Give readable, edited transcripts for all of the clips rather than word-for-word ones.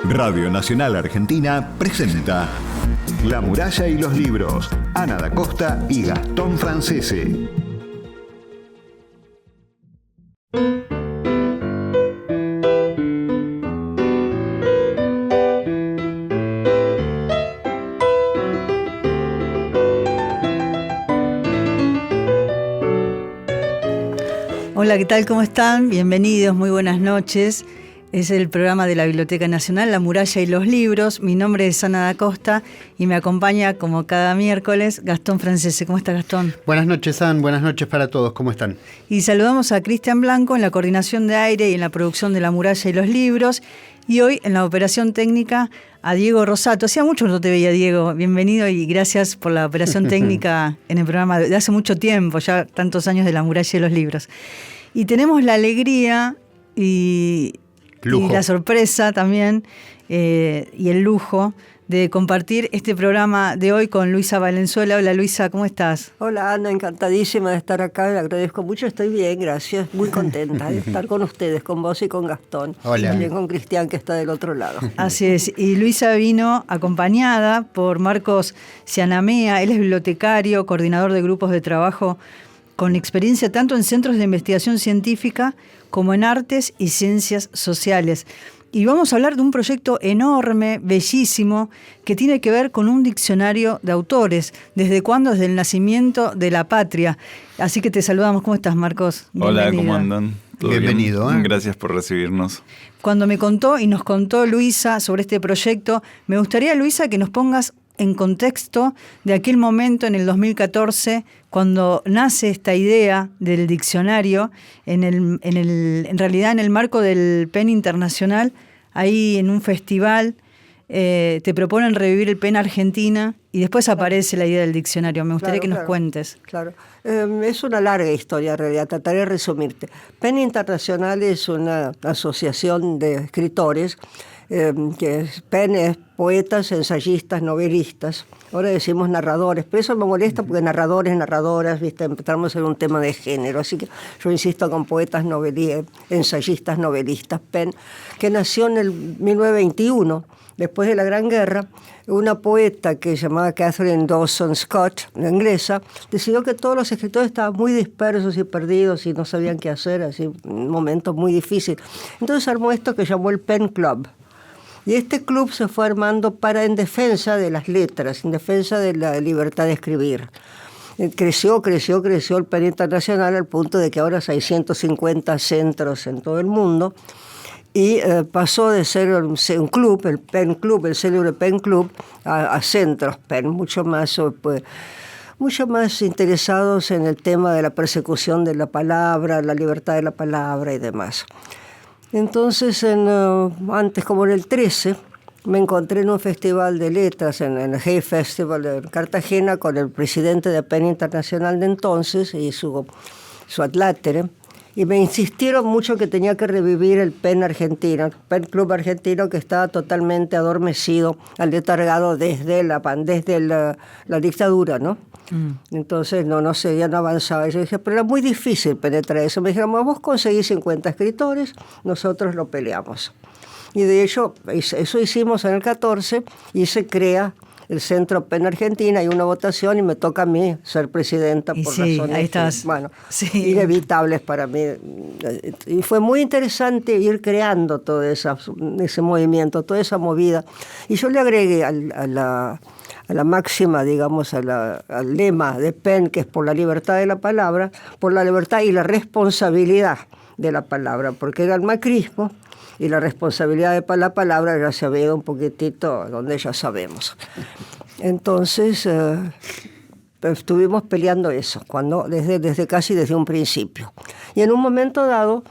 Radio Nacional Argentina presenta La muralla y los libros. Ana da Costa y Gastón Francese. Hola, ¿qué tal? ¿Cómo están? Bienvenidos, muy buenas noches. Es el programa de la Biblioteca Nacional, La muralla y los libros. Mi nombre es Ana da Costa y me acompaña, como cada miércoles, Gastón Francese. ¿Cómo está, Gastón? Buenas noches, Ana. Buenas noches para todos. ¿Cómo están? Y saludamos a Cristian Blanco en la coordinación de aire y en la producción de La muralla y los libros. Y hoy, en la operación técnica, a Diego Rosato. Hacía mucho que no te veía, Diego. Bienvenido y gracias por la operación técnica en el programa de hace mucho tiempo, ya tantos años de La muralla y los libros. Y tenemos la alegría y la sorpresa también y el lujo de compartir este programa de hoy con Luisa Valenzuela. Hola, Luisa, ¿cómo estás? Hola, Ana, encantadísima de estar acá, le agradezco mucho, estoy bien, gracias, muy contenta de estar con ustedes, con vos y con Gastón. Hola. Y también con Cristian, que está del otro lado. Así es, y Luisa vino acompañada por Marcos Cianamea. Él es bibliotecario, coordinador de grupos de trabajo con experiencia tanto en centros de investigación científica como en artes y ciencias sociales. Y vamos a hablar de un proyecto enorme, bellísimo, que tiene que ver con un diccionario de autores. ¿Desde cuándo? Desde el nacimiento de la patria. Así que te saludamos. ¿Cómo estás, Marcos? Hola, ¿cómo andan? ¿Todo Bienvenido. bien? Gracias por recibirnos. Cuando me contó y nos contó Luisa sobre este proyecto, me gustaría, Luisa, que nos pongas en contexto de aquel momento en el 2014, cuando nace esta idea del diccionario, en realidad en el marco del PEN Internacional, ahí en un festival, te proponen revivir el PEN Argentina y después aparece la idea del diccionario. Me gustaría que nos cuentes. Claro, es una larga historia en realidad, trataré de resumirte. PEN Internacional es una asociación de escritores, PEN es poetas, ensayistas, novelistas. Ahora decimos narradores, pero eso me molesta porque narradores, narradoras, ¿viste? Empezamos en un tema de género. Así que yo insisto con poetas, ensayistas, novelistas, PEN, que nació en el 1921, después de la Gran Guerra. Una poeta que se llamaba Catherine Dawson Scott, una inglesa, decidió que todos los escritores estaban muy dispersos y perdidos y no sabían qué hacer, así un momento muy difícil. Entonces armó esto que llamó el PEN Club. Y este club se fue armando en defensa de las letras, en defensa de la libertad de escribir. Creció el PEN Internacional al punto de que ahora hay 150 centros en todo el mundo. Y pasó de ser un club, el PEN Club, el célebre PEN Club, a centros PEN, mucho más interesados en el tema de la persecución de la palabra, la libertad de la palabra y demás. Entonces, antes, como en el 13, me encontré en un festival de letras, en el Hay Festival de Cartagena, con el presidente de PEN Internacional de entonces y su adlátere, y me insistieron mucho que tenía que revivir el PEN argentino, el PEN Club argentino, que estaba totalmente adormecido, aletargado desde la dictadura, ¿no? Entonces no avanzaba. Yo dije, pero era muy difícil penetrar eso. Me dijeron, vos conseguís 50 escritores, nosotros lo peleamos. Y de hecho, eso hicimos en el 14 y se crea el Centro PEN Argentina, hay una votación y me toca a mí ser presidenta por razones inevitables para mí. Y fue muy interesante ir creando todo ese movimiento, toda esa movida. Y yo le agregué a la máxima, digamos, al lema de PEN, que es por la libertad de la palabra, por la libertad y la responsabilidad de la palabra, porque era el macrismo, y la responsabilidad de la palabra ya se había ido un poquitito donde ya sabemos. Entonces, estuvimos peleando eso, casi desde un principio. Y en un momento dado,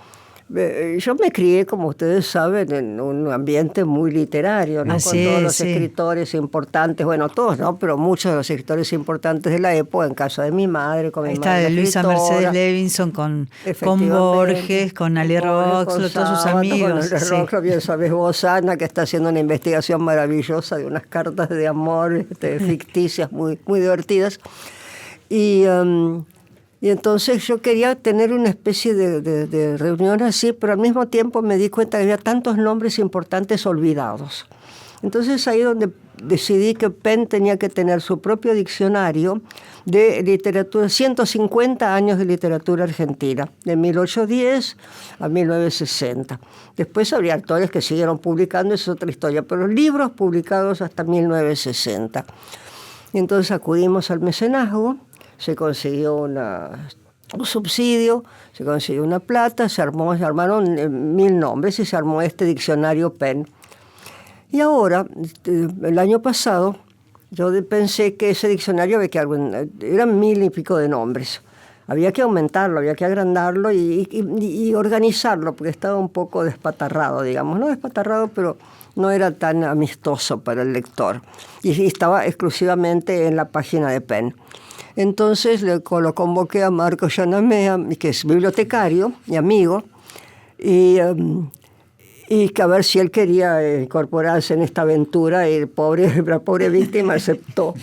yo me crié, como ustedes saben, en un ambiente muy literario, ¿no? Con todos los escritores importantes, bueno, todos, ¿no? Pero muchos de los escritores importantes de la época, en casa de mi madre, con mi madre. Está Luisa Mercedes Levinson con Borges, con Ale Roxlo, todos sus amigos. Con Ale Roxlo, bien sabes vos, Ana, que está haciendo una investigación maravillosa de unas cartas de amor ficticias muy, muy divertidas. Y Y entonces yo quería tener una especie de reunión así, pero al mismo tiempo me di cuenta que había tantos nombres importantes olvidados. Entonces ahí donde decidí que Penn tenía que tener su propio diccionario de literatura, 150 años de literatura argentina, de 1810 a 1960. Después habría autores que siguieron publicando, es otra historia, pero libros publicados hasta 1960. Y entonces acudimos al mecenazgo, se consiguió un subsidio, se consiguió una plata, se armaron 1000 nombres y se armó este diccionario Penn. Y ahora, el año pasado, yo pensé que ese diccionario eran 1000 y pico de nombres. Había que aumentarlo, había que agrandarlo y organizarlo, porque estaba un poco despatarrado, digamos. No despatarrado, pero no era tan amistoso para el lector. Y estaba exclusivamente en la página de Penn. Entonces lo convoqué a Marco Yanamea, que es bibliotecario y amigo, y que a ver si él quería incorporarse en esta aventura, y la pobre víctima aceptó.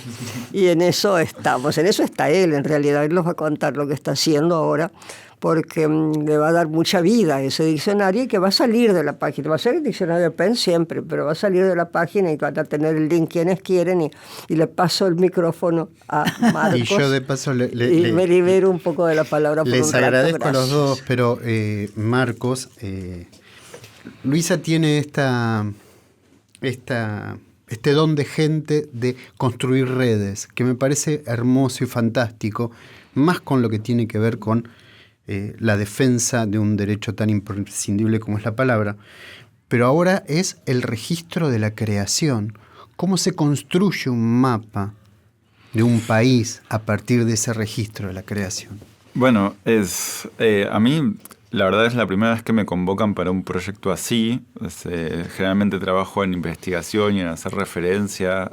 Y en eso estamos, en eso está él en realidad. Él nos va a contar lo que está haciendo ahora, porque le va a dar mucha vida a ese diccionario y que va a salir de la página. Va a ser el diccionario de Penn siempre, pero va a salir de la página y van a tener el link quienes quieren, y le paso el micrófono a Marcos. Y yo de paso me libero un poco de la palabra por les un rato. agradezco Gracias. a los dos, pero Marcos, Luisa tiene este don de gente de construir redes, que me parece hermoso y fantástico, más con lo que tiene que ver con la defensa de un derecho tan imprescindible como es la palabra, pero ahora es el registro de la creación. ¿Cómo se construye un mapa de un país a partir de ese registro de la creación? Bueno, a mí la verdad es la primera vez que me convocan para un proyecto así. Generalmente trabajo en investigación y en hacer referencia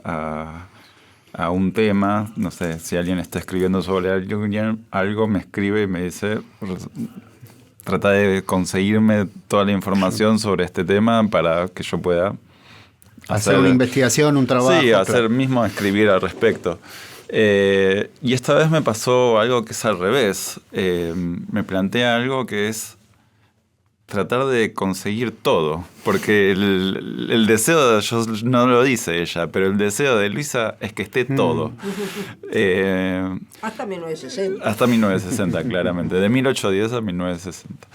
a un tema. No sé, si alguien está escribiendo sobre algo, me escribe y me dice, trata de conseguirme toda la información sobre este tema para que yo pueda hacer una investigación, un trabajo. Sí, escribir al respecto. Y esta vez me pasó algo que es al revés. Me plantea algo que es tratar de conseguir todo, porque el deseo, no lo dice ella, pero el deseo de Luisa es que esté todo. Hasta 1960. Hasta 1960, claramente, de 1810 a 1960.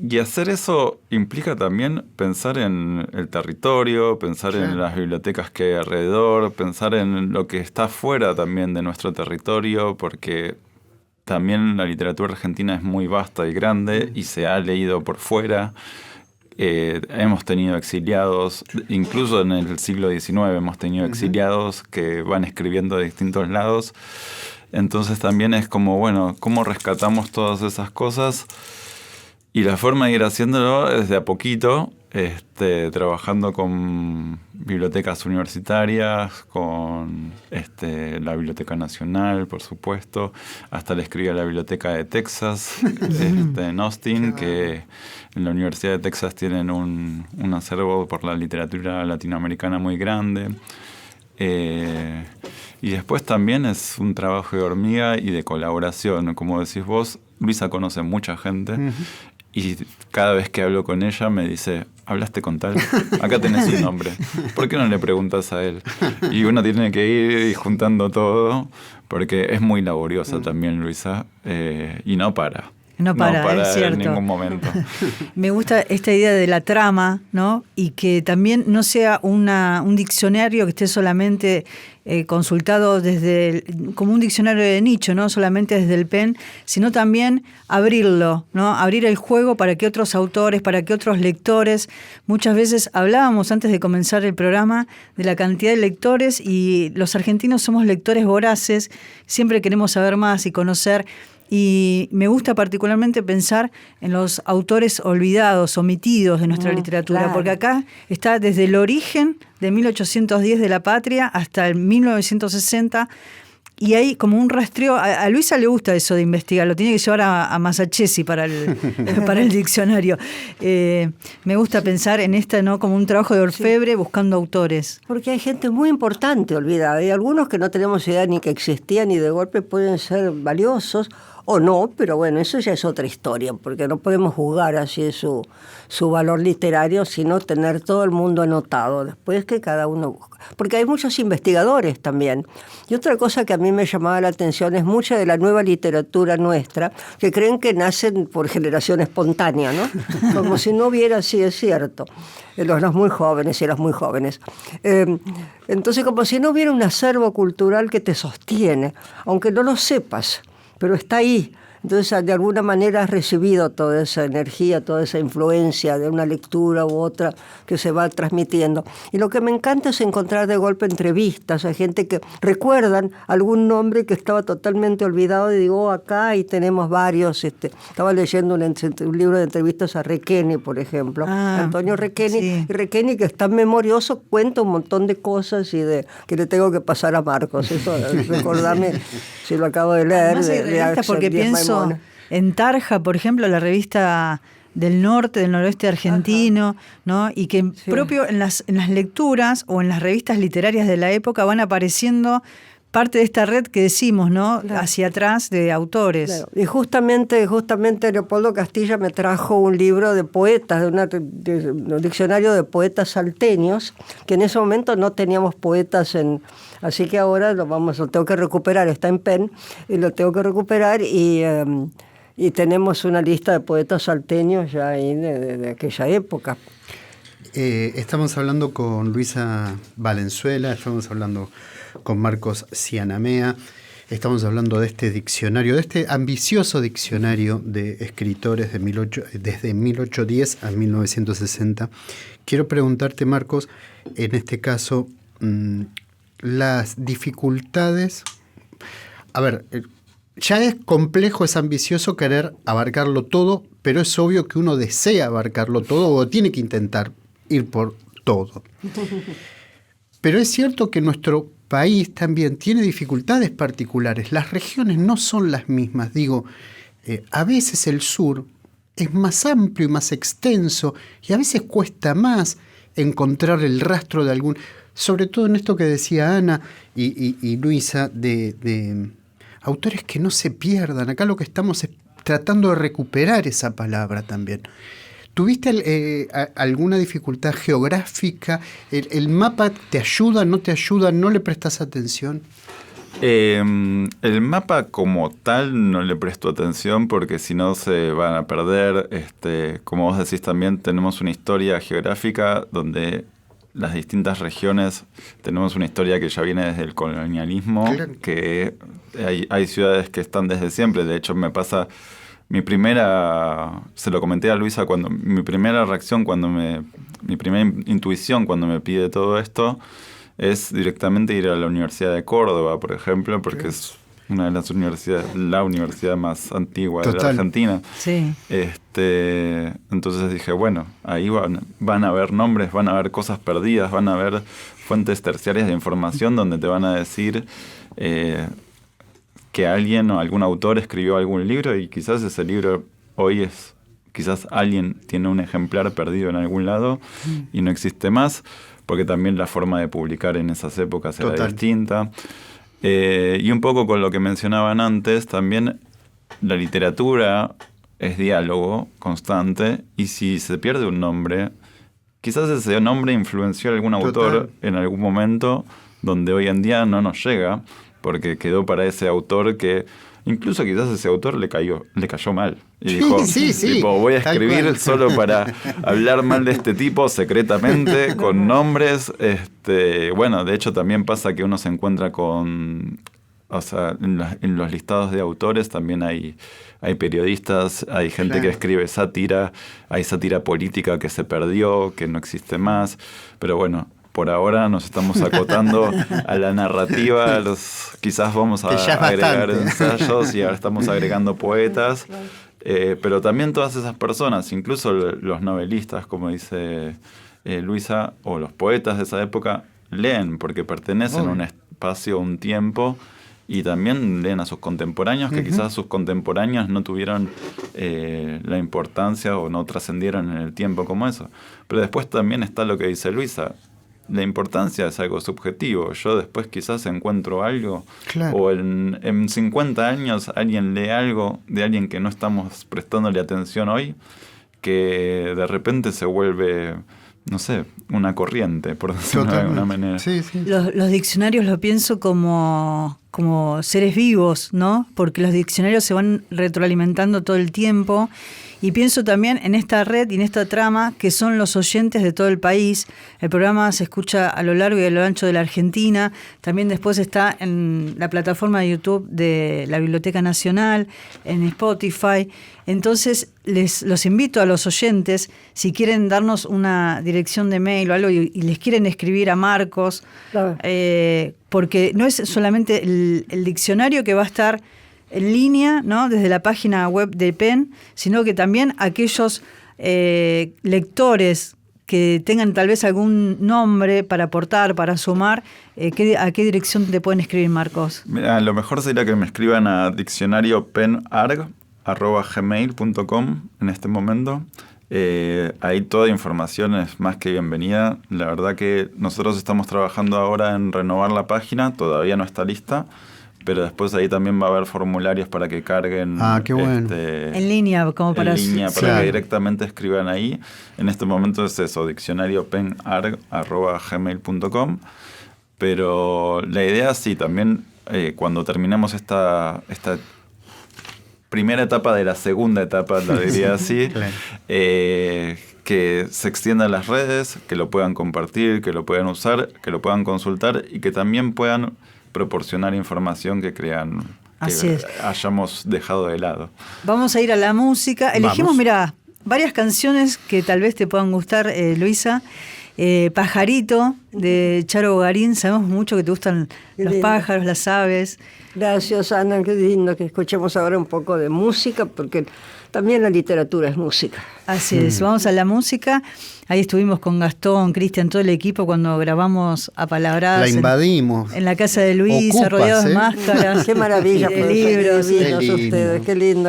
Y hacer eso implica también pensar en el territorio, pensar en las bibliotecas que hay alrededor, pensar en lo que está fuera también de nuestro territorio, porque también la literatura argentina es muy vasta y grande y se ha leído por fuera. Hemos tenido exiliados, incluso en el siglo XIX hemos tenido exiliados que van escribiendo de distintos lados. Entonces también es como, bueno, ¿cómo rescatamos todas esas cosas? Y la forma de ir haciéndolo es de a poquito, trabajando con bibliotecas universitarias, con la Biblioteca Nacional, por supuesto. Hasta le escribí a la Biblioteca de Texas, en Austin, que en la Universidad de Texas tienen un acervo por la literatura latinoamericana muy grande. Y después también es un trabajo de hormiga y de colaboración. Como decís vos, Luisa conoce mucha gente. Y cada vez que hablo con ella me dice, ¿hablaste con tal? Acá tenés un nombre. ¿Por qué no le preguntas a él? Y uno tiene que ir juntando todo, porque es muy laboriosa también Luisa, y no para. No para, es cierto. En ningún momento. Me gusta esta idea de la trama, ¿no? Y que también no sea un diccionario que esté solamente consultado como un diccionario de nicho, no solamente desde el Penn, sino también abrirlo, ¿no? Abrir el juego para que otros autores, para que otros lectores. Muchas veces hablábamos antes de comenzar el programa de la cantidad de lectores, y los argentinos somos lectores voraces, siempre queremos saber más y conocer. Y me gusta particularmente pensar en los autores olvidados, omitidos de nuestra literatura, claro. Porque acá está desde el origen de 1810 de la patria hasta el 1960, y hay como un rastreo. A Luisa le gusta eso de investigar, lo tiene que llevar a Massachusetts para el diccionario. Me gusta pensar en esta, ¿no? Como un trabajo de orfebre buscando autores. Porque hay gente muy importante olvidada. Hay algunos que no tenemos idea ni que existían y de golpe pueden ser valiosos o no, pero bueno, eso ya es otra historia, porque no podemos juzgar así su valor literario, sino tener todo el mundo anotado, después que cada uno busca. Porque hay muchos investigadores también. Y otra cosa que a mí me llamaba la atención es mucha de la nueva literatura nuestra, que creen que nacen por generación espontánea, ¿no? Como si no hubiera, sí, es cierto, los muy jóvenes y los muy jóvenes. Entonces, como si no hubiera un acervo cultural que te sostiene, aunque no lo sepas, pero está ahí. Entonces, de alguna manera has recibido toda esa energía, toda esa influencia de una lectura u otra que se va transmitiendo. Y lo que me encanta es encontrar de golpe entrevistas a gente que recuerdan algún nombre que estaba totalmente olvidado y digo, acá y tenemos varios. Estaba leyendo un libro de entrevistas a Requeni, por ejemplo, Antonio Requeni. Sí. Y Requeni, que es tan memorioso, cuenta un montón de cosas y que le tengo que pasar a Marcos. Eso, recordame si lo acabo de leer. Además, porque pienso en Tarja, por ejemplo, la revista del norte, del noroeste argentino, ¿no? Y que propio en las lecturas o en las revistas literarias de la época van apareciendo parte de esta red que decimos, ¿no? Claro. Hacia atrás de autores. Claro. Y justamente Leopoldo Castilla me trajo un libro de poetas, de un diccionario de poetas salteños, que en ese momento no teníamos poetas así que ahora lo tengo que recuperar, está en PEN, y lo tengo que recuperar y tenemos una lista de poetas salteños ya ahí de aquella época. Estamos hablando con Luisa Valenzuela, estamos hablando con Marcos Cianamea, estamos hablando de este diccionario, de este ambicioso diccionario de escritores desde 1810 a 1960. Quiero preguntarte, Marcos, en este caso, las dificultades. A ver, ya es complejo, es ambicioso querer abarcarlo todo, pero es obvio que uno desea abarcarlo todo o tiene que intentar ir por todo. Pero es cierto que nuestro país también tiene dificultades particulares. Las regiones no son las mismas. Digo, a veces el sur es más amplio y más extenso y a veces cuesta más encontrar el rastro de algún... Sobre todo en esto que decía Ana y Luisa, de autores que no se pierdan. Acá lo que estamos es tratando de recuperar esa palabra también. ¿Tuviste alguna dificultad geográfica? ¿El mapa te ayuda, no te ayuda, no le prestas atención? El mapa como tal no le presto atención porque si no se van a perder. Como vos decís también, tenemos una historia geográfica donde las distintas regiones tenemos una historia que ya viene desde el colonialismo, claro. Que hay ciudades que están desde siempre. De hecho, me pasa... se lo comenté a Luisa, mi primera reacción, mi primera intuición cuando me pide todo esto es directamente ir a la Universidad de Córdoba, por ejemplo, porque es una de las universidades, la universidad más antigua de la Argentina. Sí. Entonces dije, bueno, ahí van a haber nombres, van a haber cosas perdidas, van a haber fuentes terciarias de información donde te van a decir... que alguien o algún autor escribió algún libro y quizás ese libro hoy quizás alguien tiene un ejemplar perdido en algún lado y no existe más, porque también la forma de publicar en esas épocas era distinta. Y un poco con lo que mencionaban antes, también la literatura es diálogo constante y si se pierde un nombre, quizás ese nombre influenció a algún autor en algún momento donde hoy en día no nos llega, porque quedó para ese autor que incluso quizás ese autor le cayó mal. Y dijo, tipo, voy a escribir solo para hablar mal de este tipo secretamente, con nombres. Bueno, de hecho también pasa que uno se encuentra con... O sea, en los listados de autores también hay periodistas, hay gente que escribe sátira, hay sátira política que se perdió, que no existe más. Pero bueno... Por ahora nos estamos acotando a la narrativa, quizás vamos a agregar ensayos y ahora estamos agregando poetas, pero también todas esas personas, incluso los novelistas, como dice Luisa, o los poetas de esa época, leen porque pertenecen a un espacio, un tiempo y también leen a sus contemporáneos, que quizás sus contemporáneos no tuvieron la importancia o no trascendieron en el tiempo como eso. Pero después también está lo que dice Luisa. La importancia es algo subjetivo. Yo después quizás encuentro algo, Claro. o en 50 años alguien lee algo de alguien que no estamos prestándole atención hoy, que de repente se vuelve, no sé, una corriente, por decirlo de alguna manera. Sí, sí. Los diccionarios lo pienso como seres vivos, ¿no? Porque los diccionarios se van retroalimentando todo el tiempo. Y pienso también en esta red y en esta trama que son los oyentes de todo el país. El programa se escucha a lo largo y a lo ancho de la Argentina. También después está en la plataforma de YouTube de la Biblioteca Nacional, en Spotify. Entonces los invito a los oyentes, si quieren darnos una dirección de mail o algo y les quieren escribir a Marcos, Claro. porque no es solamente el diccionario que va a estar en línea, ¿no? Desde la página web de PEN, sino que también aquellos lectores que tengan tal vez algún nombre para aportar, para sumar, ¿a qué dirección te pueden escribir, Marcos? Mira, lo mejor sería que me escriban a diccionariopenarg@gmail.com en este momento. Ahí toda información es más que bienvenida. La verdad que nosotros estamos trabajando ahora en renovar la página, todavía no está lista, pero después ahí también va a haber formularios para que carguen Qué bueno. En línea, como para... en línea, para Claro. que directamente escriban ahí. En este momento es eso, diccionariopenarg@gmail.com. Pero la idea sí, también cuando terminemos esta primera etapa de la segunda etapa, la diría así, Claro. que se extiendan las redes, que lo puedan compartir, que lo puedan usar, que lo puedan consultar y que también puedan proporcionar información que crean Así que es. hayamos dejado de lado. Vamos a ir a la música. Elegimos, Vamos. mira, varias canciones que tal vez te puedan gustar, Luisa. Pajarito, de Charo Bogarín. Sabemos mucho que te gustan Qué los lindo. pájaros, las aves. Gracias, Ana, qué lindo que escuchemos ahora un poco de música, porque también la literatura es música. Así es, vamos a la música. Ahí estuvimos con Gastón, Cristian, todo el equipo cuando grabamos Apalabradas La invadimos. en la casa de Luisa, Ocupas, rodeados de ¿eh? máscaras. Qué maravilla, de poder ser libros. divinos Qué lindo. ustedes,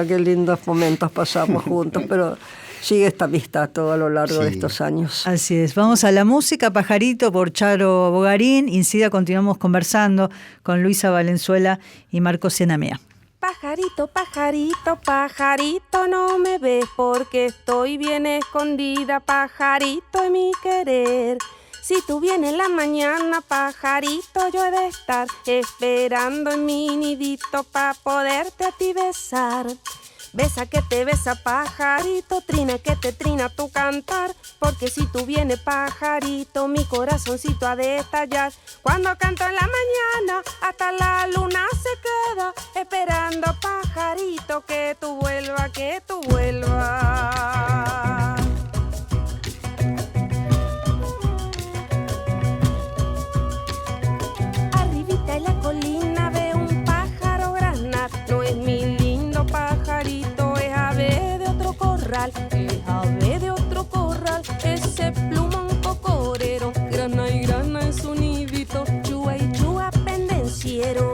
qué lindos momentos pasamos juntos, pero sigue esta amistad todo a lo largo de Sí. estos años. Así es, vamos a la música, Pajarito por Charo Bogarín, y enseguida continuamos conversando con Luisa Valenzuela y Marcos Senamea. Pajarito, pajarito, pajarito, no me ves porque estoy bien escondida, pajarito de mi querer. Si tú vienes en la mañana, pajarito, yo he de estar esperando en mi nidito pa' poderte a ti besar. Besa que te besa, pajarito, trina que te trina tu cantar, porque si tú vienes, pajarito, mi corazoncito ha de estallar. Cuando canto en la mañana, hasta la luna se queda esperando, pajarito, que tú vuelvas, que tú vuelvas. Arribita en la colina veo un pájaro granar, no es mi lindo pajarito, es ave de otro corral, es ave de otro corral, ese plumón cocorero, grana y grana en su nidito, chua y chua pendenciero.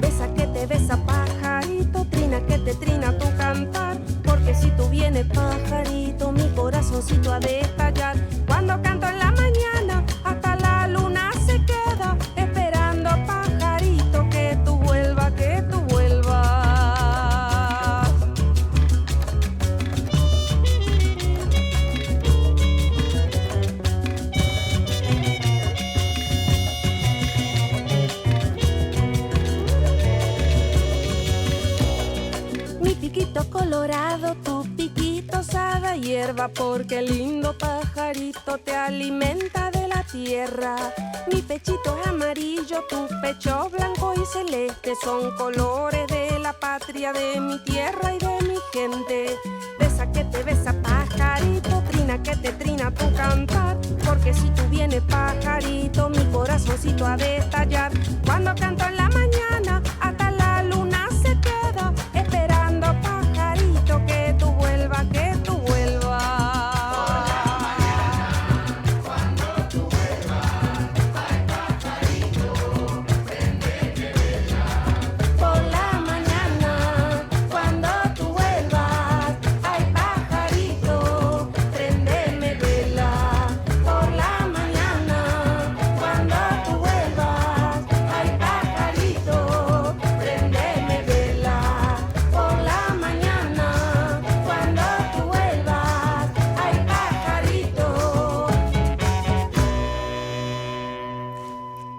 Besa que te besa, pajarito, trina que te trina tu cantar, porque si tú vienes, pajarito, mi corazoncito ha de estallar. Cuando canto en la mañana, hasta la luna se queda esperando, pajarito, que tú vuelvas, que tú vuelvas. Mi piquito colorado, tu piquito sabe a hierba, porque el lindo pajarito te alimenta de la tierra. Mi pechito es amarillo, tu pecho blanco y celeste, son colores de la patria, de mi tierra y de mi gente. Besa que te besa, pajarito, trina que te trina tu cantar, porque si tú vienes, pajarito, mi corazoncito ha de estallar. Cuando canto en la mañana, hasta la luna se queda esperando, pajarito, que tú vuelvas, que tú vuelvas.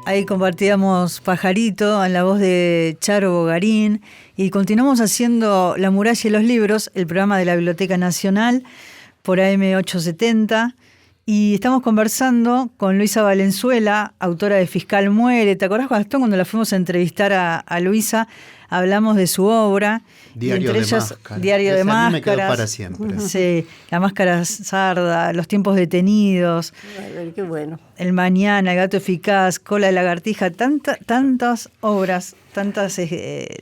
Ahí compartíamos Pajarito en la voz de Charo Bogarín y continuamos haciendo La muralla y los libros, el programa de la Biblioteca Nacional por AM870 y estamos conversando con Luisa Valenzuela, autora de Fiscal Muere. ¿Te acordás, Gastón, cuando la fuimos a entrevistar a Luisa? Hablamos de su obra. Diario de Máscaras. Diario de Esa a mí me Máscaras. quedó para siempre. Sí, La Máscara Sarda, Los tiempos detenidos. Ay, qué bueno. El Mañana, El gato eficaz, Cola de lagartija, tantas obras, tantas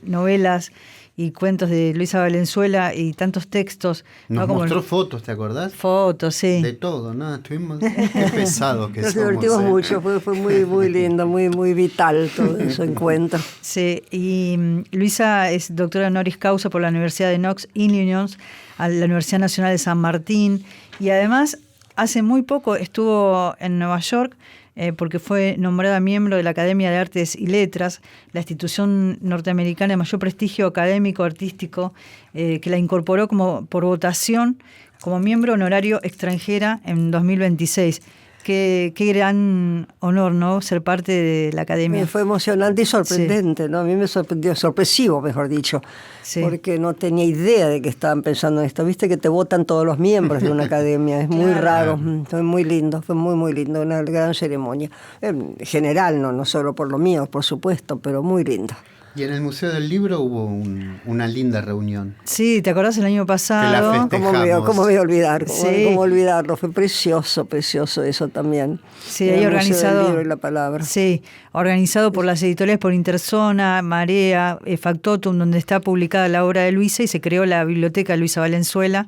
novelas y cuentos de Luisa Valenzuela y tantos textos. Nos ¿no? Como mostró fotos, ¿te acordás? Fotos, sí. De todo, ¿no? Estuvimos... Qué pesado que Nos somos. divertimos mucho, fue muy lindo, muy vital todo ese encuentro. Sí, y Luisa es doctora honoris causa por la Universidad de Knox, Illinois, a la Universidad Nacional de San Martín, y además hace muy poco estuvo en Nueva York porque fue nombrada miembro de la Academia de Artes y Letras, la institución norteamericana de mayor prestigio académico artístico, que la incorporó por votación como miembro honorario extranjera en 2026. Qué gran honor, ¿no? Ser parte de la Academia. Fue emocionante y sorprendente, sí. ¿No? A mí me sorprendió, sorpresivo, mejor dicho, sí. Porque no tenía idea de que estaban pensando en esto. Viste que te votan todos los miembros de una academia, es muy raro, fue muy lindo, muy lindo, una gran ceremonia. En general, no solo por lo mío, por supuesto, pero muy lindo. Y en el Museo del Libro hubo una linda reunión. Sí, ¿te acordás el año pasado? Que la festejamos. ¿Cómo voy a olvidar? Sí. ¿Cómo olvidarlo? Fue precioso eso también. Sí, ahí organizado. El Libro y la Palabra. Sí, organizado por las editoriales por Interzona, Marea, Factotum, donde está publicada la obra de Luisa y se creó la biblioteca Luisa Valenzuela.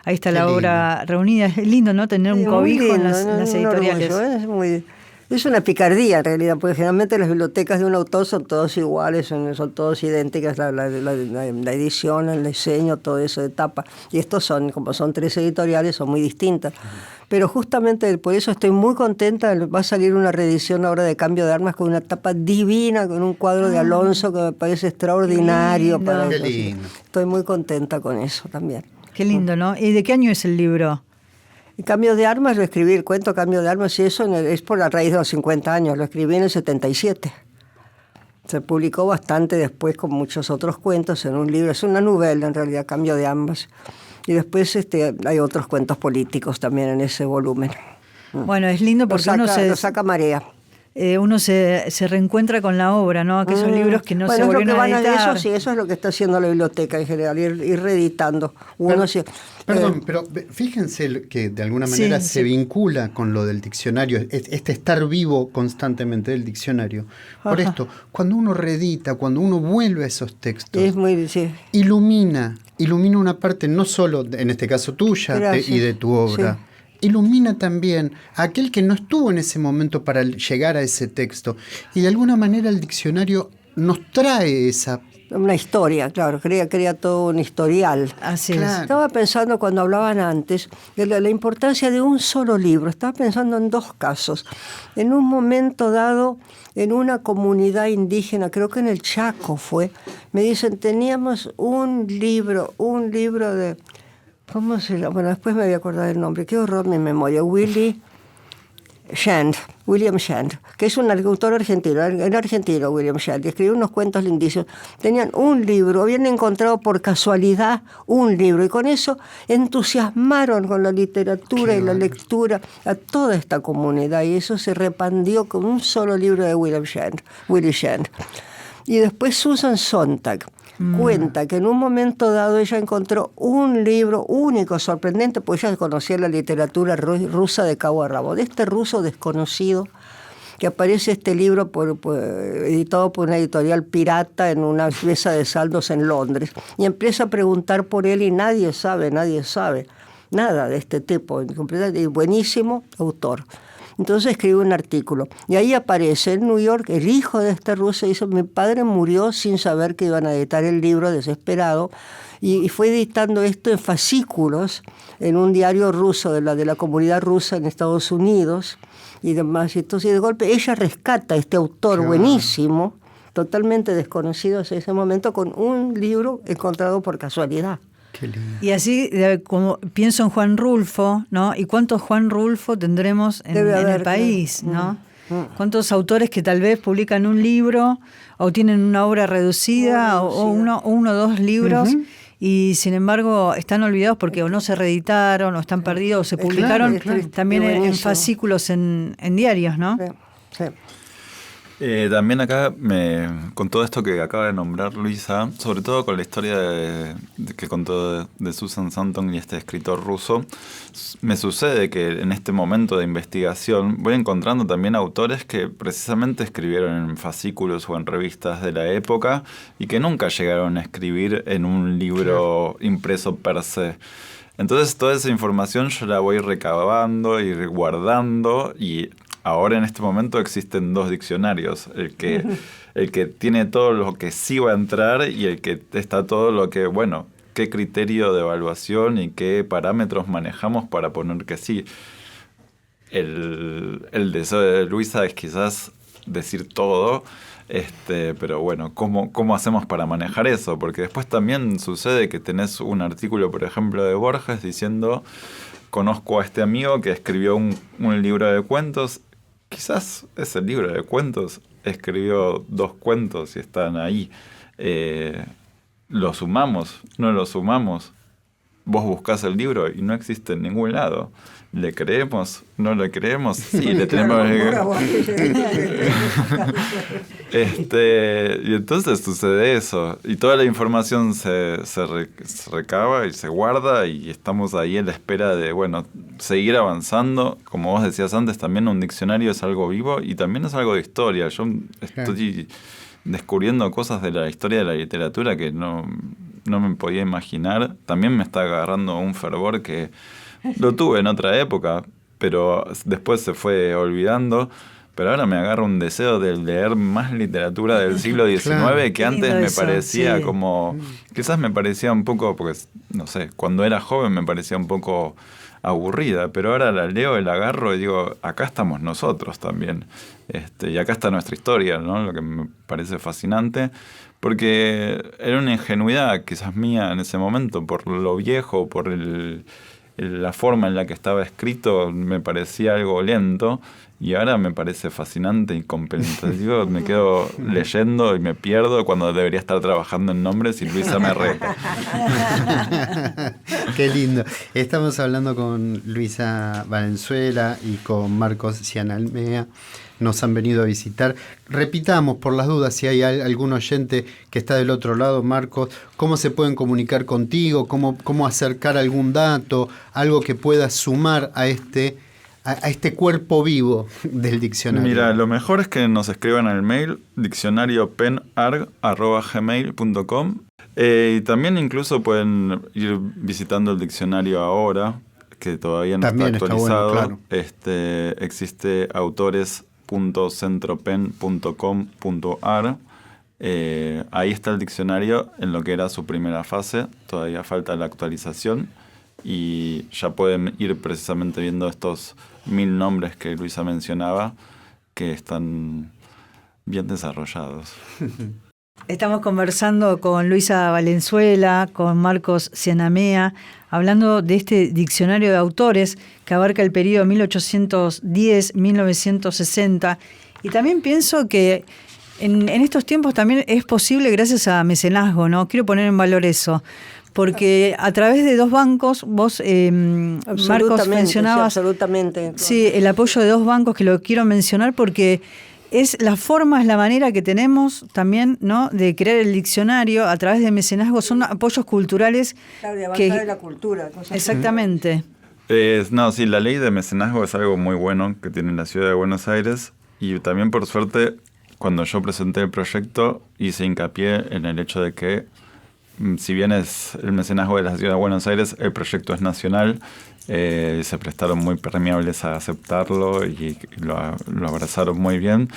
Ahí está la obra reunida. Es lindo, ¿no? Tener un cobijo en las editoriales. Orgullo, es una picardía en realidad, porque generalmente las bibliotecas de un autor son todas iguales, son todas idénticas, la edición, el diseño, todo eso de tapa. Y estos como son 3 editoriales, son muy distintas. Pero justamente por eso estoy muy contenta. Va a salir una reedición ahora de Cambio de Armas con una tapa divina, con un cuadro de Alonso que me parece extraordinario. Qué lindo. Estoy muy contenta con eso también. Qué lindo, ¿no? ¿Y de qué año es el libro? El Cambio de Armas lo escribí, el cuento Cambio de Armas, y eso es por la raíz de los 50 años, lo escribí en el 77. Se publicó bastante después con muchos otros cuentos en un libro, es una novela en realidad, Cambio de Armas. Y después hay otros cuentos políticos también en ese volumen. Bueno, es lindo porque lo saca Marea. Uno se reencuentra con la obra, ¿no? Aquellos libros que no se volvieron a editar. Eso es lo que está haciendo la biblioteca en general, ir reeditando. Perdón, pero fíjense que de alguna manera se vincula con lo del diccionario, este estar vivo constantemente del diccionario. Por esto, cuando uno reedita, cuando uno vuelve a esos textos, ilumina una parte no solo, en este caso tuya y de tu obra. Sí. Ilumina también a aquel que no estuvo en ese momento para llegar a ese texto. Y de alguna manera el diccionario nos trae una historia, claro, crea todo un historial. Así es. Estaba pensando cuando hablaban antes de la importancia de un solo libro. Estaba pensando en 2 casos. En un momento dado, en una comunidad indígena, creo que en el Chaco fue, me dicen, teníamos un libro de... ¿Cómo se llama? Bueno, después me voy a acordar el nombre. Qué horror mi memoria. William Shand, que es un autor argentino. Era argentino William Shand, y escribió unos cuentos lindísimos. Tenían un libro, habían encontrado por casualidad un libro, y con eso entusiasmaron con la literatura y la lectura a toda esta comunidad, y eso se repandió con un solo libro de William Shand. Y después Susan Sontag cuenta que en un momento dado ella encontró un libro único, sorprendente, porque ella conocía la literatura rusa de cabo a rabo, de este ruso desconocido, que aparece este libro editado por una editorial pirata en una mesa de saldos en Londres, y empieza a preguntar por él y nadie sabe nada de este tipo, y buenísimo autor. Entonces escribe un artículo y ahí aparece en New York el hijo de este ruso y dice: mi padre murió sin saber que iban a editar el libro, desesperado, y fue editando esto en fascículos en un diario ruso de la comunidad rusa en Estados Unidos y demás. Entonces de golpe ella rescata a este autor buenísimo, totalmente desconocido hasta ese momento, con un libro encontrado por casualidad. Y así, como pienso en Juan Rulfo, ¿no? ¿Y cuántos Juan Rulfo tendremos en el país, no? ¿Cuántos autores que tal vez publican un libro o tienen una obra reducida o uno o dos libros y sin embargo están olvidados porque o no se reeditaron o están perdidos o se publicaron también en fascículos en diarios, ¿no? Sí. También acá, con todo esto que acaba de nombrar Luisa, sobre todo con la historia que contó de Susan Sontag y este escritor ruso, me sucede que en este momento de investigación voy encontrando también autores que precisamente escribieron en fascículos o en revistas de la época y que nunca llegaron a escribir en un libro impreso per se. Entonces toda esa información yo la voy recabando y guardando, y ahora en este momento existen 2 diccionarios, el que tiene todo lo que sí va a entrar y el que está todo lo que, bueno, qué criterio de evaluación y qué parámetros manejamos para poner que sí. El deseo de Luisa es quizás decir todo, pero bueno, ¿cómo hacemos para manejar eso? Porque después también sucede que tenés un artículo, por ejemplo, de Borges diciendo: conozco a este amigo que escribió un libro de cuentos. Quizás ese libro de cuentos escribió 2 cuentos y están ahí. ¿Lo sumamos? ¿No lo sumamos? Vos buscás el libro y no existe en ningún lado. ¿Le creemos? ¿No le creemos? Sí, le tenemos... y entonces sucede eso. Y toda la información se recaba y se guarda y estamos ahí en la espera de, bueno, seguir avanzando. Como vos decías antes, también un diccionario es algo vivo y también es algo de historia. Yo estoy descubriendo cosas de la historia de la literatura que no me podía imaginar. También me está agarrando un fervor que lo tuve en otra época, pero después se fue olvidando. Pero ahora me agarra un deseo de leer más literatura del siglo XIX que antes me parecía como... Quizás me parecía un poco, porque no sé, cuando era joven me parecía un poco aburrida, pero ahora la leo y la agarro y digo, acá estamos nosotros también. Y acá está nuestra historia, ¿no? Lo que me parece fascinante, porque era una ingenuidad quizás mía en ese momento, por lo viejo, por la forma en la que estaba escrito, me parecía algo lento, y ahora me parece fascinante y compensativo. Me quedo leyendo y me pierdo cuando debería estar trabajando en nombres y Luisa me reta. Qué lindo. Estamos hablando con Luisa Valenzuela y con Marcos Cianamea. Nos han venido a visitar. Repitamos por las dudas, si hay algún oyente que está del otro lado, Marcos, ¿cómo se pueden comunicar contigo? ¿Cómo acercar algún dato? Algo que pueda sumar a este cuerpo vivo del diccionario. Mira, lo mejor es que nos escriban al mail diccionariopenarg@gmail.com, y también incluso pueden ir visitando el diccionario ahora, que todavía no también está actualizado. Está bueno, claro. Existe autores.centropen.com.ar. Ahí está el diccionario en lo que era su primera fase. Todavía falta la actualización y ya pueden ir precisamente viendo estos 1000 nombres que Luisa mencionaba, que están bien desarrollados. Estamos conversando con Luisa Valenzuela, con Marcos Cianamea, hablando de este diccionario de autores que abarca el periodo 1810-1960. Y también pienso que en estos tiempos también es posible gracias a mecenazgo, ¿no? Quiero poner en valor eso. Porque a través de 2 bancos, vos, Marcos, mencionabas... Sí, absolutamente. Sí, el apoyo de 2 bancos, que lo quiero mencionar porque es la forma, es la manera que tenemos también, ¿no?, de crear el diccionario a través de mecenazgo. Son apoyos culturales. Claro, de avanzar en la cultura. Exactamente. Sí, la ley de mecenazgo es algo muy bueno que tiene la ciudad de Buenos Aires, y también, por suerte, cuando yo presenté el proyecto, hice hincapié en el hecho de que, si bien es el mecenazgo de la ciudad de Buenos Aires, el proyecto es nacional. Se prestaron muy permeables a aceptarlo y lo abrazaron muy bien.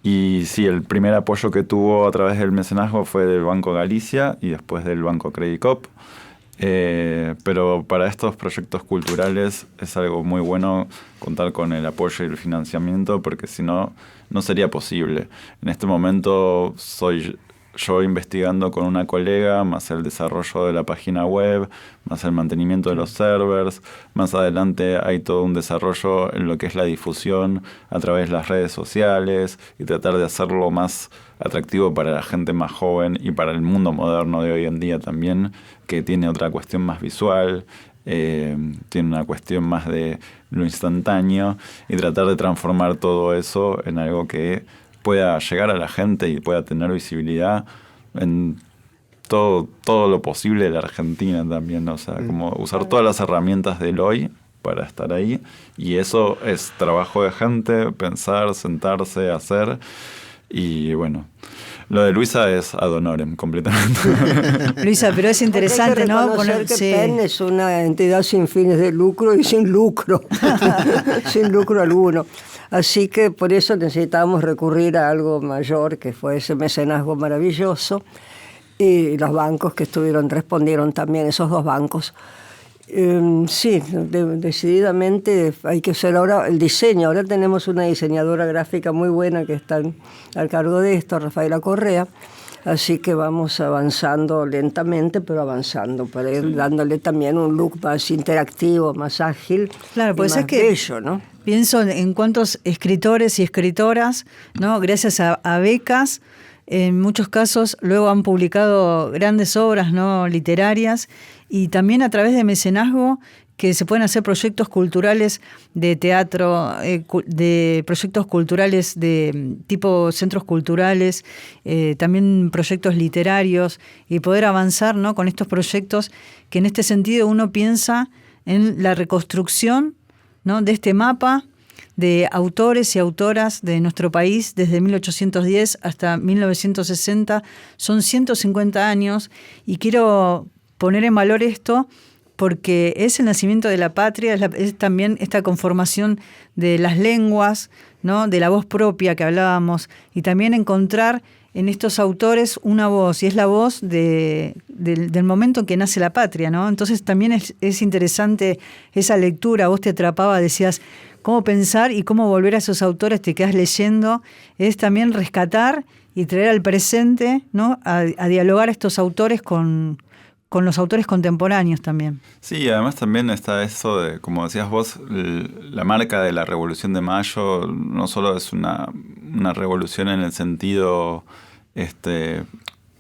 Y sí, el primer apoyo que tuvo a través del mecenazgo fue del Banco Galicia y después del Banco Credit Coop. Pero para estos proyectos culturales es algo muy bueno contar con el apoyo y el financiamiento, porque si no, no sería posible. En este momento soy yo investigando con una colega, más el desarrollo de la página web, más el mantenimiento de los servers. Más adelante hay todo un desarrollo en lo que es la difusión a través de las redes sociales y tratar de hacerlo más atractivo para la gente más joven y para el mundo moderno de hoy en día también, que tiene otra cuestión más visual, tiene una cuestión más de lo instantáneo, y tratar de transformar todo eso en algo que pueda llegar a la gente y pueda tener visibilidad en todo lo posible de la Argentina también, o sea, como usar todas las herramientas del hoy para estar ahí, y eso es trabajo de gente, pensar, sentarse, hacer, y bueno, lo de Luisa es ad honorem completamente. Luisa, pero es interesante, Hay que ¿no? reconocer que sí. PEN es una entidad sin fines de lucro y sin lucro, sin lucro alguno. Así que por eso necesitábamos recurrir a algo mayor, que fue ese mecenazgo maravilloso, y los bancos que respondieron también, esos 2 bancos. Sí, decididamente hay que hacer ahora el diseño. Ahora tenemos una diseñadora gráfica muy buena que está al cargo de esto, Rafaela Correa. Así que vamos avanzando lentamente, pero avanzando, para ir dándole también un look más interactivo, más ágil, Claro, y pues más es que bello, ¿no? pienso en cuántos escritores y escritoras, ¿no? Gracias a becas, en muchos casos luego han publicado grandes obras, ¿no? Literarias, y también a través de mecenazgo, que se pueden hacer proyectos culturales de teatro, de proyectos culturales de tipo centros culturales, también proyectos literarios, y poder avanzar, ¿no? Con estos proyectos, que en este sentido uno piensa en la reconstrucción, ¿no? De este mapa de autores y autoras de nuestro país desde 1810 hasta 1960. Son 150 años, y quiero poner en valor esto porque es el nacimiento de la patria, es también esta conformación de las lenguas, ¿no? De la voz propia que hablábamos, y también encontrar en estos autores una voz, y es la voz del momento en que nace la patria, ¿no? Entonces también es interesante esa lectura. Vos te atrapaba, decías, cómo pensar y cómo volver a esos autores, te quedás leyendo, es también rescatar y traer al presente, ¿no? A dialogar a estos autores con los autores contemporáneos también. Sí, además también está eso de, como decías vos, la marca de la Revolución de Mayo no solo es una revolución en el sentido,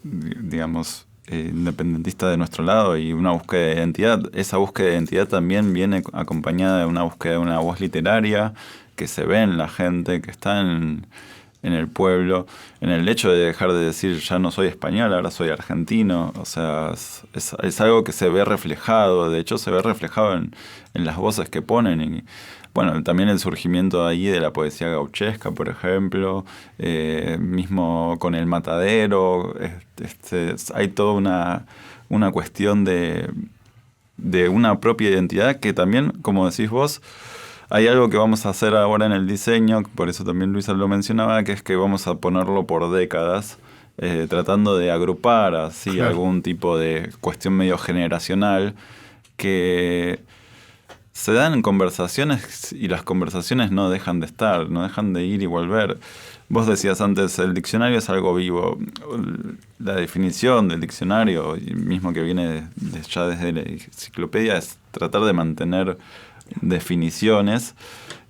digamos, independentista de nuestro lado y una búsqueda de identidad. Esa búsqueda de identidad también viene acompañada de una búsqueda de una voz literaria que se ve en la gente, que está en el pueblo, en el hecho de dejar de decir ya no soy español, ahora soy argentino. O sea, es algo que se ve reflejado, de hecho se ve reflejado en las voces que ponen. Y bueno, también el surgimiento ahí de la poesía gauchesca, por ejemplo, mismo con El Matadero, hay toda una cuestión de una propia identidad que también, como decís vos, hay algo que vamos a hacer ahora en el diseño, por eso también Luisa lo mencionaba, que es que vamos a ponerlo por décadas, tratando de agrupar así algún tipo de cuestión medio generacional que se dan en conversaciones, y las conversaciones no dejan de estar, no dejan de ir y volver. Vos decías antes, el diccionario es algo vivo. La definición del diccionario, mismo que viene ya desde la enciclopedia, es tratar de mantener definiciones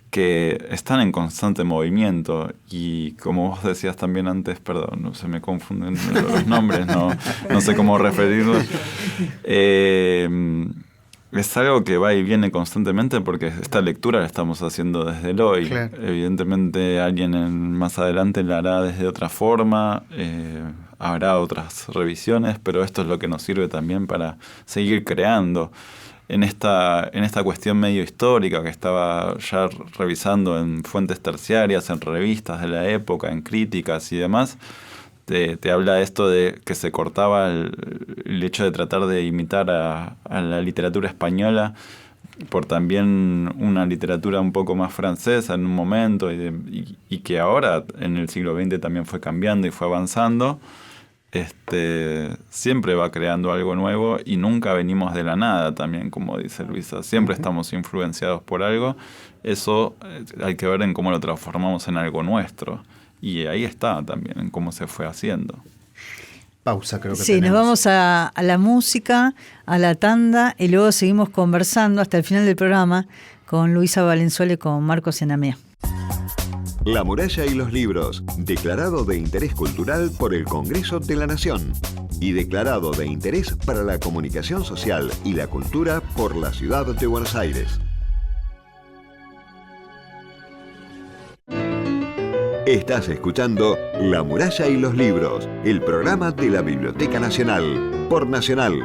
que están en constante movimiento, y como vos decías también antes, perdón, no se me confunden los nombres, no sé cómo referirlos, es algo que va y viene constantemente, porque esta lectura la estamos haciendo desde el hoy. Claro. Evidentemente alguien más adelante la hará desde otra forma, habrá otras revisiones, pero esto es lo que nos sirve también para seguir creando. En esta cuestión medio histórica que estaba ya revisando en fuentes terciarias, en revistas de la época, en críticas y demás, te habla esto de que se cortaba el hecho de tratar de imitar a la literatura española por también una literatura un poco más francesa en un momento, y que ahora en el siglo XX también fue cambiando y fue avanzando. Siempre va creando algo nuevo, y nunca venimos de la nada también, como dice Luisa, siempre estamos influenciados por algo. Eso hay que ver en cómo lo transformamos en algo nuestro, y ahí está también en cómo se fue haciendo. pausa, creo que Sí, tenemos. nos vamos a la música, a la tanda, y luego seguimos conversando hasta el final del programa con Luisa Valenzuela y con Marcos Enamea. La muralla y los libros, declarado de interés cultural por el Congreso de la Nación y declarado de interés para la comunicación social y la cultura por la Ciudad de Buenos Aires. Estás escuchando La muralla y los libros, el programa de la Biblioteca Nacional, por Nacional.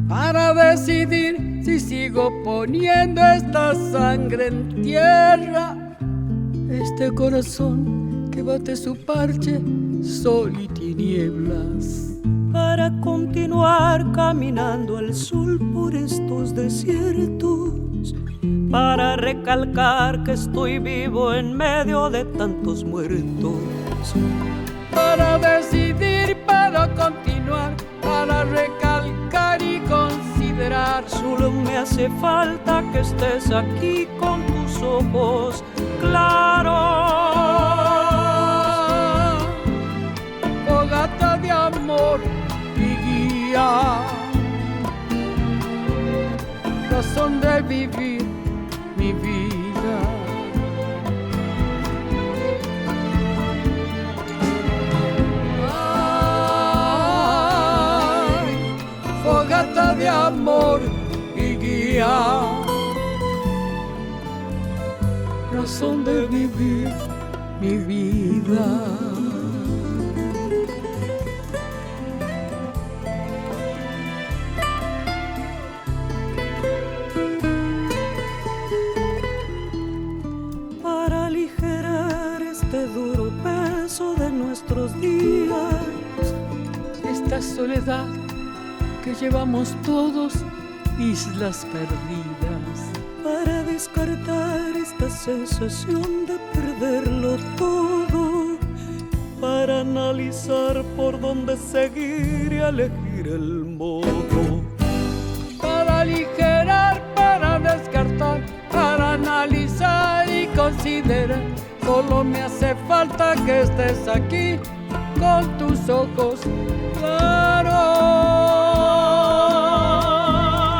Para decidir si sigo poniendo esta sangre en tierra, este corazón que bate su parche, sol y tinieblas. Para continuar caminando al sol por estos desiertos, para recalcar que estoy vivo en medio de tantos muertos. Para decidir, para continuar, para recalcar y considerar. Solo me hace falta que estés aquí con tus ojos claros. Fogata de amor y guía, razón de vivir mi vida. Ay, fogata de amor y guía, razón de vivir mi vida. Duro peso de nuestros días, esta soledad que llevamos todos, islas perdidas, para descartar esta sensación de perderlo todo, para analizar por dónde seguir y elegir el modo, para aligerar, para descartar, para analizar y considerar. Solo me hace falta que estés aquí con tus ojos claros.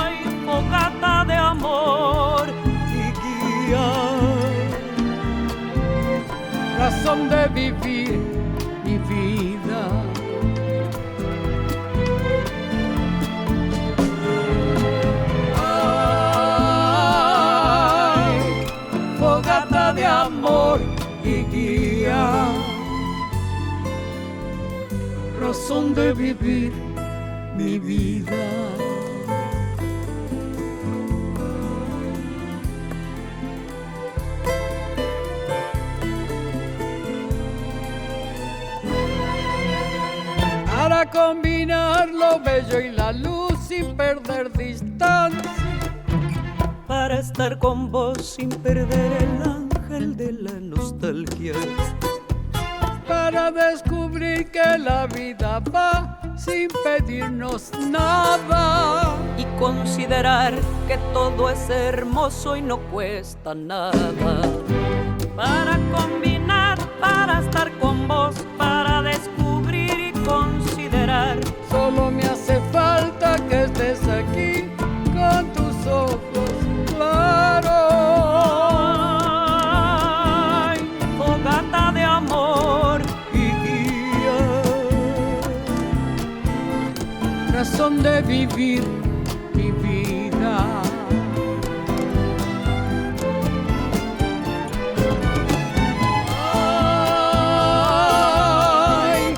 Ay, fogata de amor y guía, razón de vivir mi vida. Ay, fogata de amor y guía, razón de vivir mi vida. Para combinar lo bello y la luz sin perder distancia, para estar con vos sin perder el ángel de la nostalgia, para descubrir que la vida va sin pedirnos nada y considerar que todo es hermoso y no cuesta nada, para combinar, para estar con vos, para descubrir y considerar. Solo me hace falta que estés aquí con tus ojos claros. Ay, fogata de amor y guía, razón de vivir mi vida. Ay,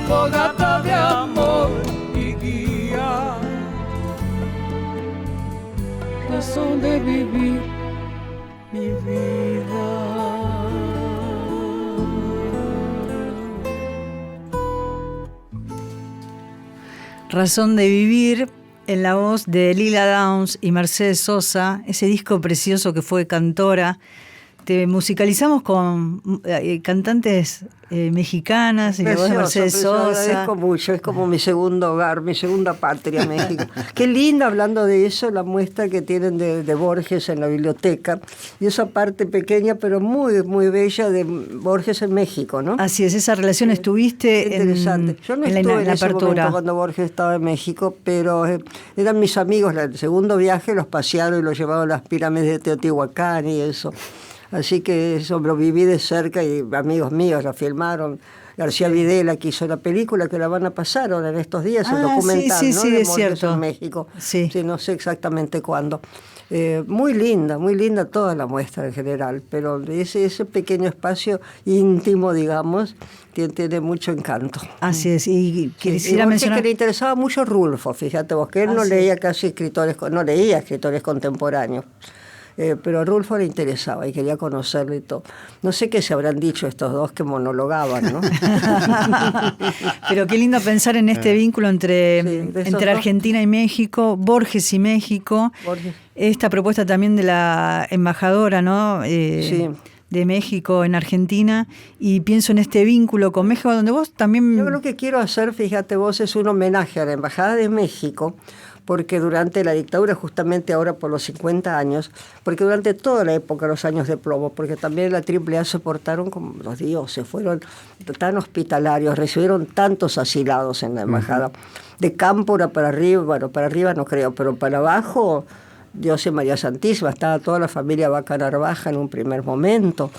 fogata de amor y guía, razón de vivir mi vida. Razón de vivir, en la voz de Lila Downs y Mercedes Sosa, ese disco precioso que fue Cantora, te musicalizamos con cantantes mexicanas, y la voz de Mercedes Sosa. Agradezco mucho, es como mi segundo hogar, mi segunda patria, México. Qué linda, hablando de eso, la muestra que tienen de Borges en la biblioteca, y esa parte pequeña pero muy, muy bella de Borges en México, ¿no? Así es, esa relación estuviste interesante. Yo no estuve en ese momento cuando Borges estaba en México, pero eran mis amigos. El segundo viaje los pasearon y los llevaron a las pirámides de Teotihuacán y eso. Así que eso lo viví de cerca y amigos míos lo filmaron. García Videla, que hizo la película, que la van a pasar ahora en estos días, el documental, sí, ¿no? Sí, de es cierto. En México. Sí. Sí, no sé exactamente cuándo. Muy linda toda la muestra en general, pero ese pequeño espacio íntimo, digamos, tiene mucho encanto. Así es, y quisiera mencionar que le interesaba mucho Rulfo, fíjate vos, que él no leía casi escritores contemporáneos. Pero a Rulfo le interesaba y quería conocerlo y todo. No sé qué se habrán dicho estos dos que monologaban, ¿no? Pero qué lindo pensar en este vínculo entre Argentina y México, Borges y México. Borges. Esta propuesta también de la embajadora, ¿no? Sí. De México en Argentina, y pienso en este vínculo con México, donde vos también... Yo lo que quiero hacer, fíjate vos, es un homenaje a la Embajada de México, porque durante la dictadura, justamente ahora por los 50 años, porque durante toda la época, los años de plomo, porque también la AAA se portaron como los dioses, fueron tan hospitalarios, recibieron tantos asilados en la embajada. De Cámpora para arriba, bueno, para arriba no creo, pero para abajo, Dios y María Santísima, estaba toda la familia Vaca Narvaja en un primer momento.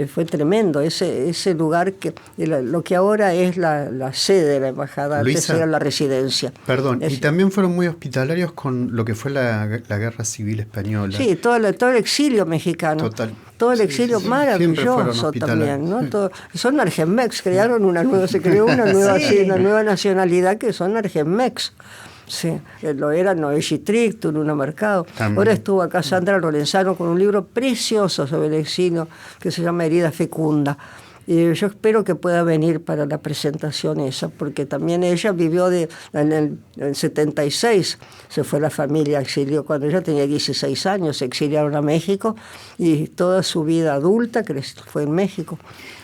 Fue tremendo, ese lugar, lo que ahora es la sede de la embajada, Luisa, antes era la residencia. Perdón, y también fueron muy hospitalarios con lo que fue la Guerra Civil Española. Sí, todo el exilio mexicano. Total. Todo el exilio maravilloso también, ¿no? Son Argemex, se creó una nueva nacionalidad que son Argemex. Sí, lo era Noé Chitrictur, Luna Mercado. También. Ahora estuvo acá Sandra Lorenzano con un libro precioso sobre el exilio que se llama Herida Fecunda. Y yo espero que pueda venir para la presentación esa, porque también ella vivió en el 76, se fue la familia a exilio, cuando ella tenía 16 años, se exiliaron a México y toda su vida adulta fue en México.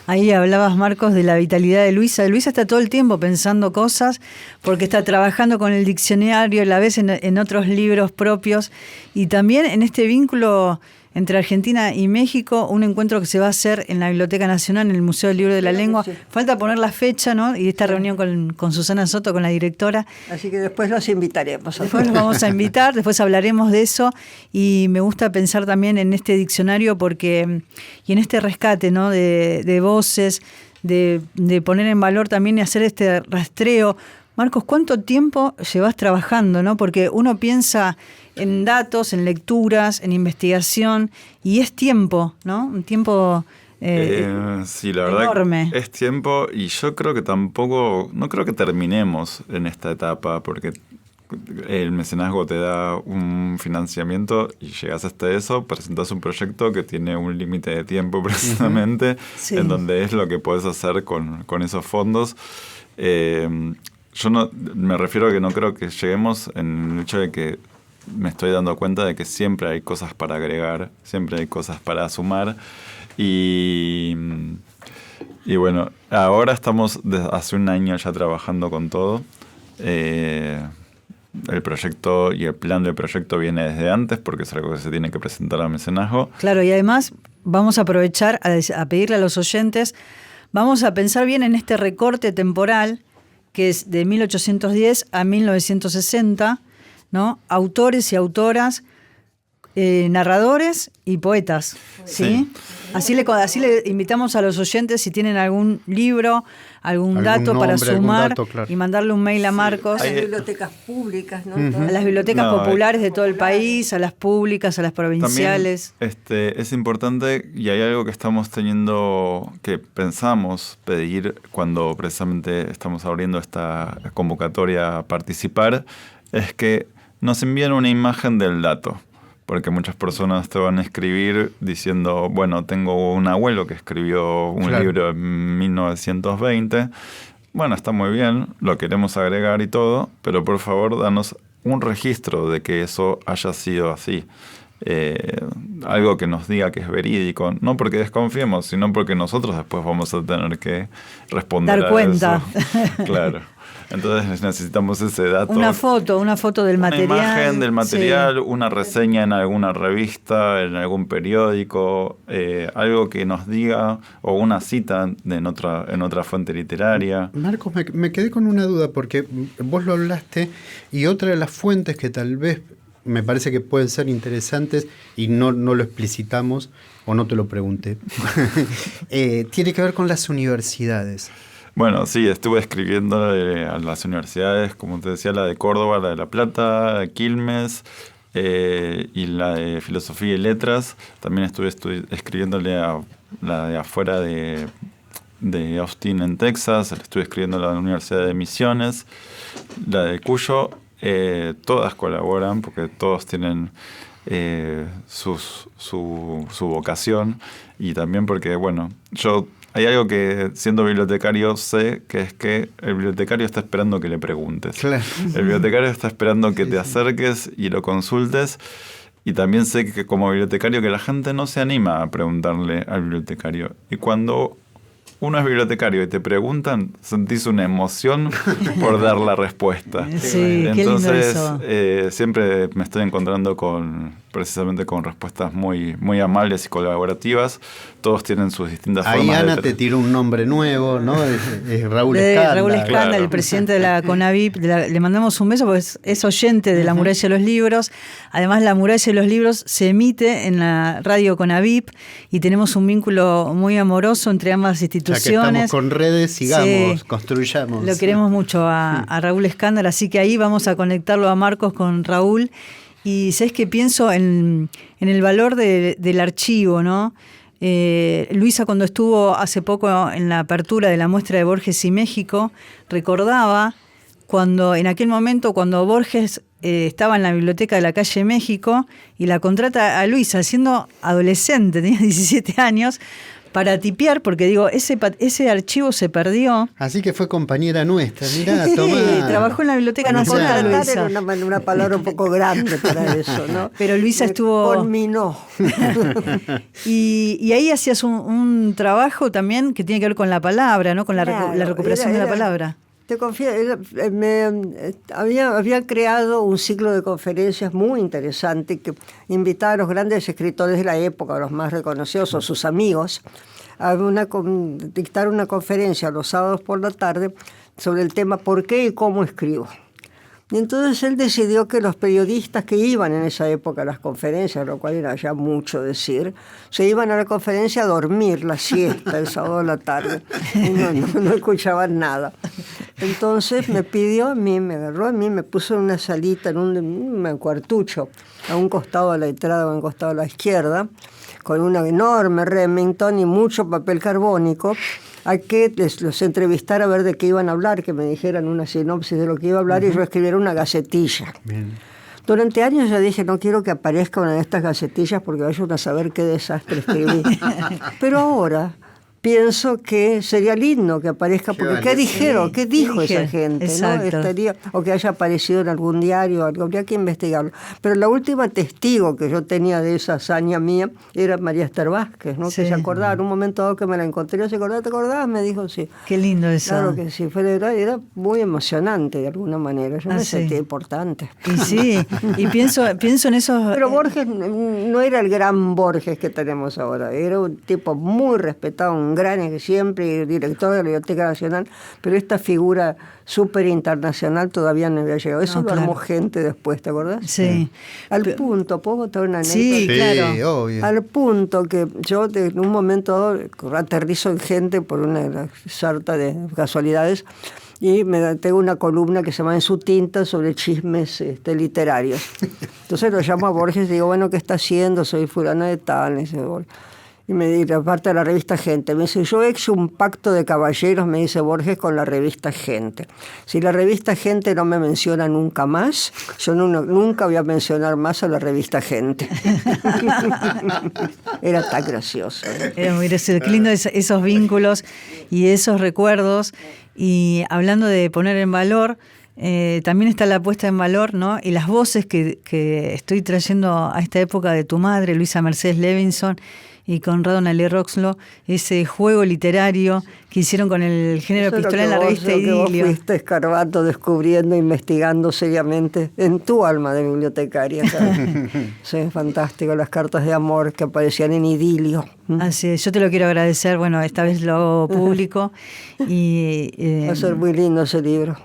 Ahí hablabas, Marcos, de la vitalidad de Luisa. Luisa está todo el tiempo pensando cosas porque está trabajando con el diccionario, a la vez en otros libros propios, y también en este vínculo entre Argentina y México, un encuentro que se va a hacer en la Biblioteca Nacional, en el Museo del Libro de la Lengua. Sí. Falta poner la fecha, ¿no? Y esta reunión con Susana Soto, con la directora. Así que después los invitaremos. Después los vamos a invitar, después hablaremos de eso. Y me gusta pensar también en este diccionario y en este rescate, ¿no? de voces, de poner en valor también y hacer este rastreo. Marcos, ¿cuánto tiempo llevas trabajando, no? Porque uno piensa en datos, en lecturas, en investigación, y es tiempo, ¿no? Un tiempo sí, la verdad enorme. Es tiempo, y yo creo que no creo que terminemos en esta etapa, porque el mecenazgo te da un financiamiento y llegas hasta eso, presentas un proyecto que tiene un límite de tiempo precisamente, sí, en donde es lo que puedes hacer con esos fondos. Yo no me refiero a que no creo que lleguemos en el hecho de que me estoy dando cuenta de que siempre hay cosas para agregar, siempre hay cosas para sumar. Y bueno, ahora estamos desde hace un año ya trabajando con todo. El proyecto y el plan del proyecto viene desde antes porque es algo que se tiene que presentar al mecenazgo. Claro, y además vamos a aprovechar a pedirle a los oyentes, vamos a pensar bien en este recorte temporal que es de 1810 a 1960, ¿no? Autores y autoras, narradores y poetas, ¿sí? Así le invitamos a los oyentes, si tienen algún libro, algún dato nombre, para sumar, dato, claro, y mandarle un mail a Marcos. A las bibliotecas públicas, ¿no? A las bibliotecas populares de todo el país, a las públicas, a las provinciales. También, es importante, y hay algo que estamos teniendo, que pensamos pedir cuando precisamente estamos abriendo esta convocatoria a participar, es que nos envíen una imagen del dato. Porque muchas personas te van a escribir diciendo, bueno, tengo un abuelo que escribió un libro en 1920. Bueno, está muy bien, lo queremos agregar y todo, pero por favor danos un registro de que eso haya sido así. algo que nos diga que es verídico, no porque desconfiemos, sino porque nosotros después vamos a tener que responder Dar a cuenta. eso. Claro. Entonces necesitamos ese dato. Una foto del material. Una imagen del material, Sí. una reseña en alguna revista, en algún periódico, algo que nos diga, o una cita en otra fuente literaria. Marcos, me quedé con una duda porque vos lo hablaste y otra de las fuentes que tal vez me parece que pueden ser interesantes y no lo explicitamos o no te lo pregunté, tiene que ver con las universidades. Bueno, sí, estuve escribiendo a las universidades, como te decía, la de Córdoba, la de La Plata, Quilmes, y la de Filosofía y Letras. También estuve escribiéndole a la de afuera de Austin, en Texas. Estuve escribiendo a la Universidad de Misiones, la de Cuyo. Todas colaboran porque todos tienen su vocación, y también porque, bueno, hay algo que siendo bibliotecario sé, que es que el bibliotecario está esperando que le preguntes. Claro. El bibliotecario está esperando que te acerques y lo consultes. Y también sé que como bibliotecario que la gente no se anima a preguntarle al bibliotecario. Y cuando uno es bibliotecario y te preguntan, sentís una emoción por dar la respuesta. Sí, qué lindo Entonces, eso. siempre me estoy encontrando precisamente con respuestas muy, muy amables y colaborativas. Todos tienen sus distintas Ahí formas. Ana te tiró un nombre nuevo, ¿no? Es Raúl De Escanda. Raúl Escanda, Claro. el presidente de la CONAVIP, le mandamos un beso porque es oyente de La Muralla de los Libros. Además, La Muralla de los Libros se emite en la radio CONAVIP y tenemos un vínculo muy amoroso entre ambas Ya que instituciones. estamos con redes, sigamos, Sí. construyamos. Lo queremos mucho a Raúl Escándar, así que ahí vamos a conectarlo a Marcos con Raúl. Y sabes que pienso en el valor del archivo, ¿no? Luisa, cuando estuvo hace poco en la apertura de la muestra de Borges y México, recordaba en aquel momento cuando Borges estaba en la biblioteca de la calle México y la contrata a Luisa, siendo adolescente, tenía 17 años, para tipear, porque digo, ese archivo se perdió. Así que fue compañera nuestra, mirá, Sí, tomá. trabajó en la Biblioteca Bueno, Nacional, contratar Luisa. era una palabra un poco grande para eso, ¿no? Pero Luisa Me estuvo... conminó. Y ahí hacías un trabajo también que tiene que ver con la palabra, ¿no? Con la Claro, recuperación de la era- palabra. Te confío, había creado un ciclo de conferencias muy interesante que invitaba a los grandes escritores de la época, a los más reconocidos o sus amigos, a dictar una conferencia los sábados por la tarde sobre el tema ¿por qué y cómo escribo? Y entonces él decidió que los periodistas que iban en esa época a las conferencias, lo cual era ya mucho decir, se iban a la conferencia a dormir la siesta el sábado a la tarde y no escuchaban nada. Entonces me pidió a mí, me agarró a mí, me puso en una salita, en un cuartucho, a un costado de la entrada o a un costado a la izquierda, con una enorme Remington y mucho papel carbónico, a que los entrevistara a ver de qué iban a hablar, que me dijeran una sinopsis de lo que iba a hablar y yo escribiera una gacetilla. Bien. Durante años yo dije, no quiero que aparezca una de estas gacetillas porque vayan a saber qué desastre escribí. Pero ahora pienso que sería lindo que aparezca, porque ¿qué dijeron? ¿Qué dijo esa gente? ¿No? Exacto. O que haya aparecido en algún diario, algo, habría que investigarlo. Pero la última testigo que yo tenía de esa hazaña mía era María Esther Vázquez, ¿no? Sí. Que se acordaba, en un momento dado que me la encontré, yo se acordaba, ¿te acordabas? Me dijo, sí. Qué lindo eso. Claro que sí, era muy emocionante de alguna manera, yo me sí. sentía importante. Y sí, y pienso en esos... Pero Borges no era el gran Borges que tenemos ahora, era un tipo muy respetado, un gran siempre director de la Biblioteca Nacional, pero esta figura súper internacional todavía no había llegado. Eso No, lo claro. armó gente después, ¿te acordás? Sí. Al punto, ¿puedo contar una anécdota? Sí, Sí, claro. obvio. Al punto que yo en un momento dado aterrizo en gente por una sarta de casualidades y tengo una columna que se llama En su tinta sobre chismes literarios. Entonces lo llamo a Borges y digo, bueno, ¿qué está haciendo? Soy fulana de tal. Y me dice, aparte de la revista Gente, me dice, yo he hecho un pacto de caballeros, me dice Borges, con la revista Gente. Si la revista Gente no me menciona nunca más, yo nunca voy a mencionar más a la revista Gente. Era tan gracioso. Era muy gracioso. Qué lindo esos vínculos y esos recuerdos. Y hablando de poner en valor, también está la puesta en valor, ¿no? Y las voces que estoy trayendo a esta época de tu madre, Luisa Mercedes Levinson, y Conrado Nalé Roxlo, ese juego literario que hicieron con el género epistolar en la revista Idilio. Vos fuiste escarbando, descubriendo, investigando seriamente en tu alma de bibliotecaria. Sí, fantástico, las cartas de amor que aparecían en Idilio. Así es, yo te lo quiero agradecer, bueno, esta vez lo hago público. Va a ser muy lindo ese libro.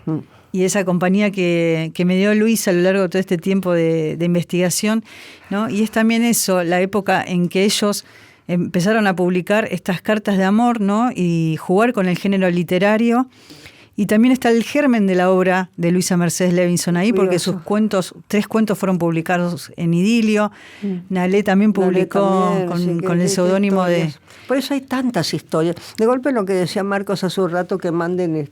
Y esa compañía que me dio Luisa a lo largo de todo este tiempo de investigación, ¿no? Y es también eso, la época en que ellos empezaron a publicar estas cartas de amor, ¿no? Y jugar con el género literario. Y también está el germen de la obra de Luisa Mercedes Levinson ahí, porque sus cuentos, 3 cuentos fueron publicados en Idilio. Nalé también publicó con el seudónimo de... Por eso hay tantas historias. De golpe lo que decía Marcos hace un rato, que manden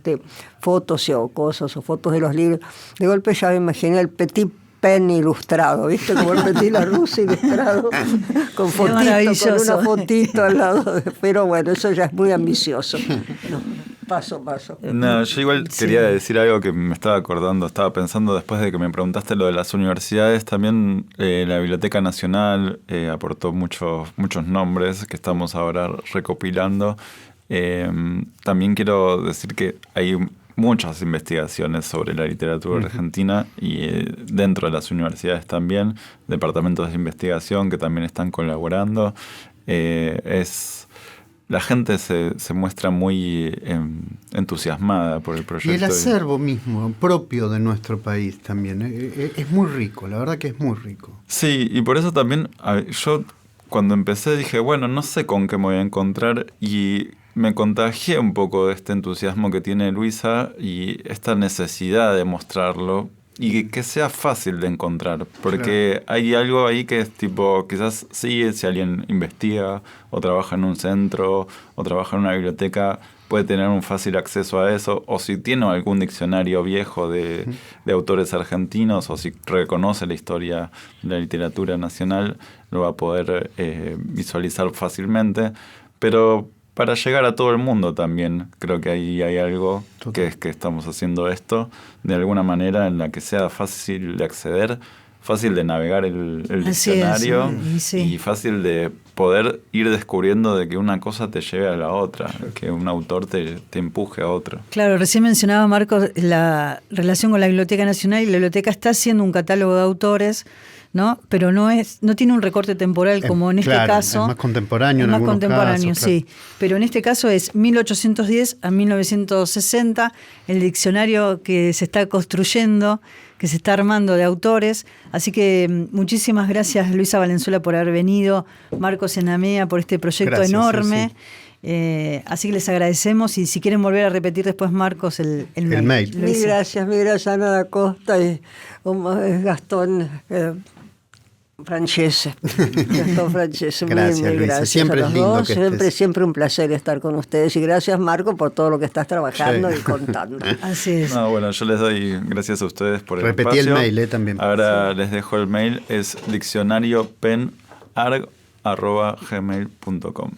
fotos o cosas, o fotos de los libros. De golpe ya me imaginé el Petit Pen ilustrado, ¿viste? Como el Petit Larousse ilustrado, con fotito, con una fotito al lado. Pero bueno, eso ya es muy ambicioso. No, paso. No, yo igual quería decir algo que me estaba acordando, estaba pensando después de que me preguntaste lo de las universidades. También la Biblioteca Nacional aportó muchos nombres que estamos ahora recopilando. También quiero decir que hay muchas investigaciones sobre la literatura argentina y dentro de las universidades también, departamentos de investigación que también están colaborando. La gente se muestra muy entusiasmada por el proyecto. Y el acervo mismo, propio de nuestro país también, es muy rico, la verdad que es muy rico. Sí, y por eso también yo cuando empecé dije, bueno, no sé con qué me voy a encontrar, y me contagié un poco de este entusiasmo que tiene Luisa y esta necesidad de mostrarlo y que sea fácil de encontrar, porque hay algo ahí que es tipo, quizás sí, si alguien investiga o trabaja en un centro o trabaja en una biblioteca, puede tener un fácil acceso a eso, o si tiene algún diccionario viejo de autores argentinos, o si reconoce la historia de la literatura nacional, lo va a poder visualizar fácilmente. Pero para llegar a todo el mundo también, creo que ahí hay algo que es que estamos haciendo esto de alguna manera en la que sea fácil de acceder, fácil de navegar el diccionario y fácil de poder ir descubriendo de que una cosa te lleve a la otra, que un autor te empuje a otro. Claro, recién mencionaba Marcos la relación con la Biblioteca Nacional, y la biblioteca está haciendo un catálogo de autores, ¿no? Pero no tiene un recorte temporal como en este caso. Es más contemporáneo en algunos casos, sí. Pero en este caso es 1810 a 1960, el diccionario que se está construyendo, que se está armando de autores. Así que muchísimas gracias, Luisa Valenzuela, por haber venido, Marcos Enamea, por este proyecto enorme. Sí. Así que les agradecemos, y si quieren volver a repetir después, Marcos, el mail. Mil gracias, Ana da Costa y Gastón Francese. Gastón Francese, gracias, mil gracias. Siempre es lindo que siempre un placer estar con ustedes, y gracias, Marco, por todo lo que estás trabajando y contando. Así es. No, bueno, yo les doy gracias a ustedes por el Repetí espacio. el mail también. Ahora les dejo el mail, es diccionariopenarg@gmail.com.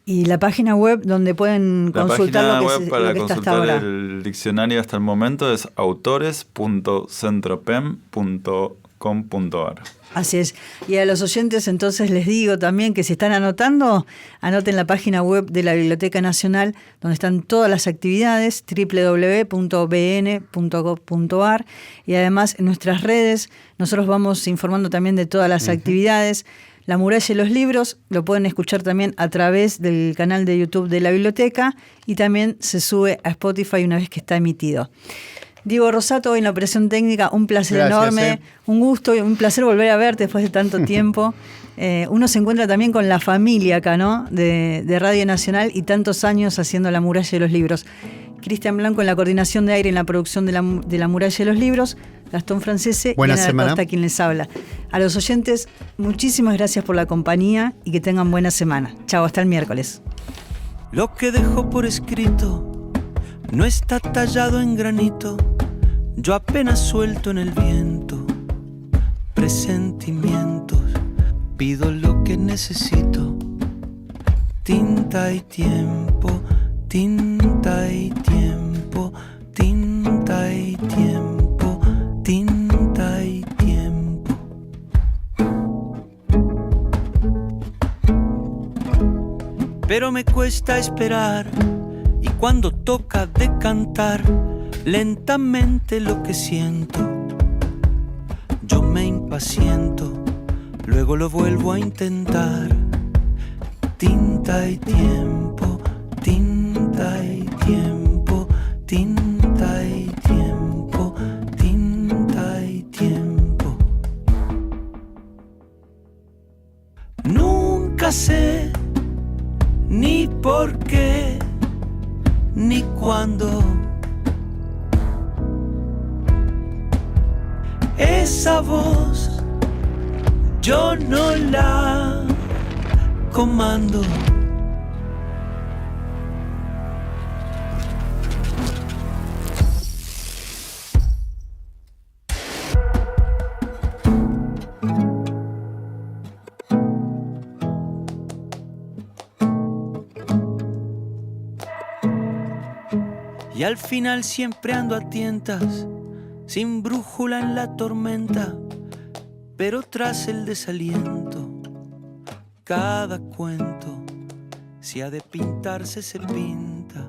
Y la página web donde pueden consultar lo que para está hasta consultar ahora. el diccionario hasta el momento es autores.centropem.com.ar. Así es. Y a los oyentes entonces les digo también que si están anotando, anoten la página web de la Biblioteca Nacional, donde están todas las actividades, www.bn.gov.ar, y además en nuestras redes nosotros vamos informando también de todas las actividades. La muralla y los libros lo pueden escuchar también a través del canal de YouTube de la biblioteca, y también se sube a Spotify una vez que está emitido. Diego Rosato, en la operación técnica, un placer enorme, un gusto y un placer volver a verte después de tanto tiempo. Uno se encuentra también con la familia acá, ¿no? De Radio Nacional, y tantos años haciendo la muralla y los libros. Cristian Blanco en la coordinación de aire, en la producción de la muralla y los libros, Gastón Francese y Ana da Costa quien les habla. A los oyentes, muchísimas gracias por la compañía y que tengan buena semana. Chao, hasta el miércoles. Lo que dejo por escrito no está tallado en granito, yo apenas suelto en el viento presentimientos, pido lo que necesito, tinta y tiempo, tinta y tiempo, tinta y tiempo. me cuesta esperar y cuando toca de cantar lentamente lo que siento, yo me impaciento, luego lo vuelvo a intentar. Tinta y tiempo, tinta y tiempo, tinta y tiempo, tinta y tiempo. Nunca sé ni por qué ni cuándo esa voz yo no la comando. Y al final siempre ando a tientas, sin brújula en la tormenta, pero tras el desaliento, cada cuento, si ha de pintarse se pinta.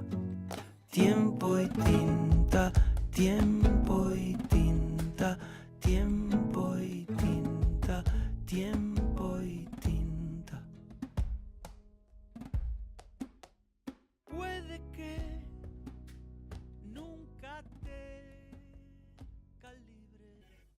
Tiempo y tinta, tiempo